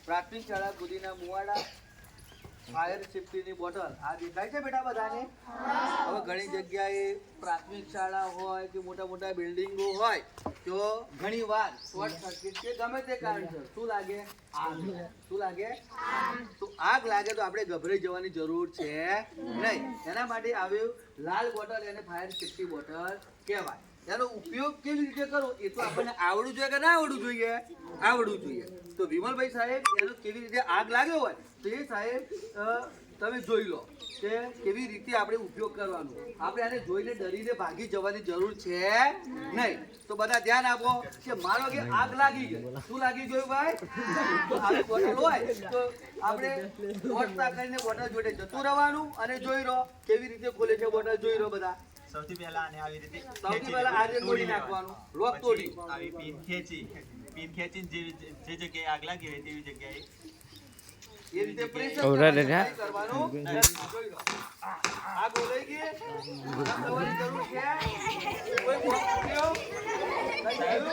પ્રાથમિક શાળા ગુદીના મુવાડા fire સેફટીની bottle આ દેખાય છે બેટા બધાને? હવે ઘણી જગ્યાએ પ્રાથમિક શાળા હોય કે મોટા મોટા બિલ્ડિંગો હોય તો ઘણી વાર શોર્ટ સર્કિટ કે ગમે તે કારણસર શું લાગે? આગ. શું લાગે? તો આગ લાગે તો આપણે ગભરાઈ જવાની જરૂર છે નહીં. એના માટે આવ્યું લાલ બોટલ, એને ફાયર સેફટી બોટલ કહેવાય. એનો ઉપયોગ કેવી રીતે કરવો એ તો આપણને આવડવું જોઈએ કે ના આવડવું જોઈએ? આવડવું જોઈએ. તો વિમલભાઈ સાહેબ એનો કેવી રીતે આગ લાગ્યો હોય તો એ સાહેબ તમે જોઈ લો કે કેવી રીતે આપણે ઉપયોગ કરવાનો. આપણે આને જોઈને ડરીને ભાગી જવાની જરૂર છે નહીં. તો બધા ધ્યાન આપો કે માનો કે આગ લાગી ગઈ. શું લાગી ગયું ભાઈ? તો આવી બોટલ હોય તો આપણે વોટતા કરીને બોટલ જોડે જતું રહેવાનું અને જોઈ લો કેવી રીતે ખોલે છે બોટલ. જોઈ લો બધા. સૌથી પહેલા આને આવી રીતે તોડી નાખવાનું. લોક તોડી આવી પિન ખેંચીને જે જગ્યાએ આગ લાગી હોય તેવી જગ્યાએ એ રીતે પ્રેશર કરવાનું. જોઈ લો આ બોલાઈ ગઈ. તમારી જરૂર છે કોઈ બોક્યો કઈ થયું?